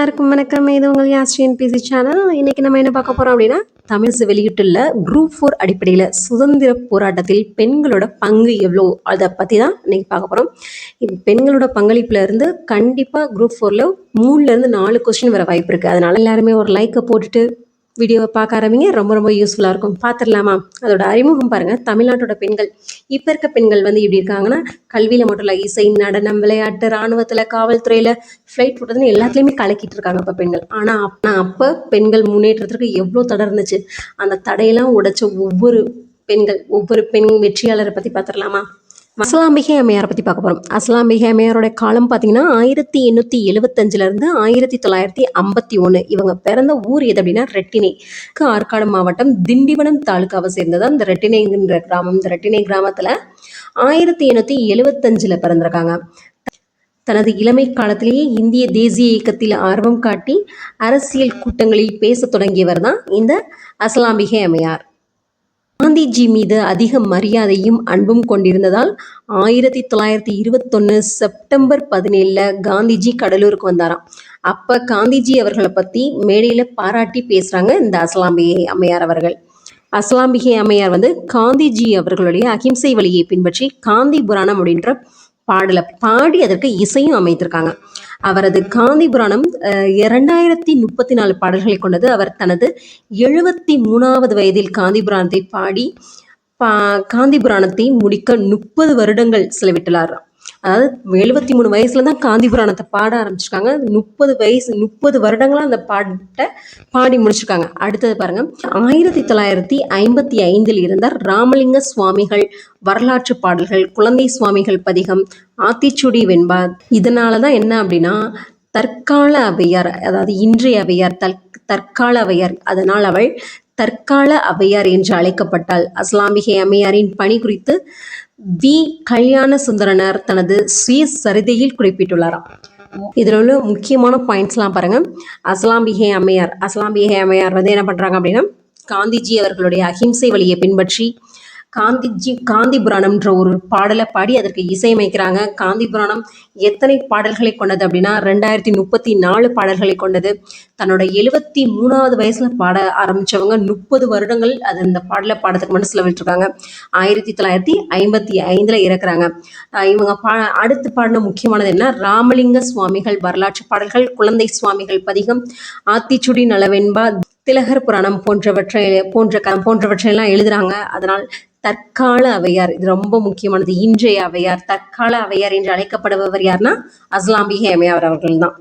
எல்லாருக்கும் வணக்கம். இது உங்கள் யாஸ்ரின் பிசி சேனல். இன்னைக்கு நம்ம என்ன பார்க்க போறோம் அப்படின்னா, தமிழ்ஸ் வெளியிட்டுள்ள குரூப் 4 அடிப்படையில் சுதந்திர போராட்டத்தில் பெண்களோட பங்கு எவ்வளோ அதை பற்றி தான் இன்னைக்கு பார்க்க போகிறோம். இது பெண்களோட பங்களிப்புல இருந்து கண்டிப்பாக குரூப் 4ல் 3லேருந்து 4 கொஸ்டின் வர வாய்ப்பு இருக்குது. அதனால எல்லாருமே ஒரு லைக்கை போட்டுட்டு வீடியோவை பார்க்க ஆரம்பிங்க. ரொம்ப ரொம்ப யூஸ்ஃபுல்லாக இருக்கும். பார்த்துடலாமா? அதோட அறிமுகம் பாருங்கள். தமிழ்நாட்டோட பெண்கள் இப்போ இருக்க பெண்கள் வந்து எப்படி இருக்காங்கன்னா, கல்வியில் மட்டும் இல்லை, இசை, நடனம், விளையாட்டு, இராணுவத்தில், காவல்துறையில், ஃப்ளைட் போட்டதுன்னு எல்லாத்துலேயுமே கலக்கிட்டு இருக்காங்க இப்போ பெண்கள். ஆனால் அப்போ பெண்கள் முன்னேற்றத்திற்கு எவ்வளோ தடை இருந்துச்சு. அந்த தடையெல்லாம் உடைச்ச ஒவ்வொரு பெண் வெற்றியாளரை பற்றி பார்த்துடலாமா? அஸ்லாம்பிகை அம்மையாரை பற்றி பார்க்க போகிறோம். அஸ்லாம்பிகை அம்மையாரோட காலம் பார்த்தீங்கன்னா 1875 1951. இவங்க பிறந்த ஊர் எது அப்படின்னா ரெட்டினை. ஆற்காடு மாவட்டம் திண்டிவனம் தாலுக்காவை சேர்ந்தது அந்த ரெட்டினைங்கிற கிராமம். இந்த ரெட்டினை கிராமத்தில் 1875 பிறந்திருக்காங்க. தனது இளமை காலத்திலேயே இந்திய தேசிய இயக்கத்தில் ஆர்வம் காட்டி அரசியல் கூட்டங்களில் பேச தொடங்கியவர் தான் இந்த அஸ்லாம்பிகை அம்மையார். காந்திஜி மீது அதிக மரியாதையும் அன்பும் கொண்டிருந்ததால் 1921 செப்டம்பர் 17 காந்திஜி கடலூருக்கு வந்தாராம். அப்போ காந்திஜி அவர்களை பற்றி மேடையில் பாராட்டி பேசுகிறாங்க இந்த அஸ்லாம்பிகை அம்மையார் அவர்கள். அஸ்லாம்பிகை அம்மையார் வந்து காந்திஜி அவர்களுடைய அகிம்சை வழியை பின்பற்றி காந்தி புராணம் அப்படின்ற பாடலை பாடி அதற்கு இசையும் அமைத்திருக்காங்க. அவரது காந்தி புராணம் 2034 பாடல்களை கொண்டது. அவர் தனது 73வது வயதில் காந்தி புராணத்தை பாடி காந்தி புராணத்தை முடிக்க 30 வருடங்கள் செலவிட்டுள்ளார். அதாவது 73 வயசுல தான் காந்தி புராணத்தை பாட ஆரம்பிச்சிருக்காங்க. 30 வருடங்களாக அந்த பாட்டை பாடி முடிச்சிருக்காங்க. அடுத்தது பாருங்க, 1955 இருந்தார் ராமலிங்க சுவாமிகள் வரலாற்று பாடல்கள், குழந்தை சுவாமிகள் பதிகம், ஆத்திச்சூடி வெண்பா. இதனால தான் என்ன அப்படின்னா, தற்கால அவையார், அதாவது இன்றைய அவையார், தற்கால அவையார், அதனால் அவள் தற்கால அவையார் என்று அழைக்கப்பட்டாள். அஸ்லாம்பிகை அம்மையாரின் பணி குறித்து வி கல்யாண சுந்தரனார் தனது சுயசரிதையில் குறிப்பிட்டுள்ளாராம். இதில் உள்ள முக்கியமான பாயிண்ட்ஸ்லாம் பாருங்க. அஸ்லாம்பிகை அம்மையார் வந்து என்ன பண்றாங்க அப்படின்னா, காந்திஜி அவர்களுடைய அகிம்சை வழியை பின்பற்றி காந்தி புராணம்ன்ற ஒரு பாடலை பாடி அதற்கு இசையமைக்கிறாங்க. காந்தி புராணம் எத்தனை பாடல்களை கொண்டது அப்படின்னா 2034 பாடல்களை கொண்டது. தன்னோட 73வது வயசுல பாட ஆரம்பிச்சவங்க 30 வருடங்கள் அது இந்த பாடலை பாடத்துக்கு மட்டும் செலவிட்டிருக்காங்க. 1955 இறக்குறாங்க. இவங்க அடுத்து பாடின முக்கியமானது என்ன, ராமலிங்க சுவாமிகள் வரலாற்று பாடல்கள், குழந்தை சுவாமிகள் பதிகம், ஆத்திச்சுடி நலவெண்பா, திலகர் புராணம் போன்றவற்றையெல்லாம் எழுதுறாங்க. அதனால் தற்கால அவையார், இது ரொம்ப முக்கியமானது. இன்றைய அவையார், தற்கால அவையார் என்று அழைக்கப்படுபவர் யாருன்னா அஸ்லாம்பிகை அம்மையார் அவர்கள் தான்.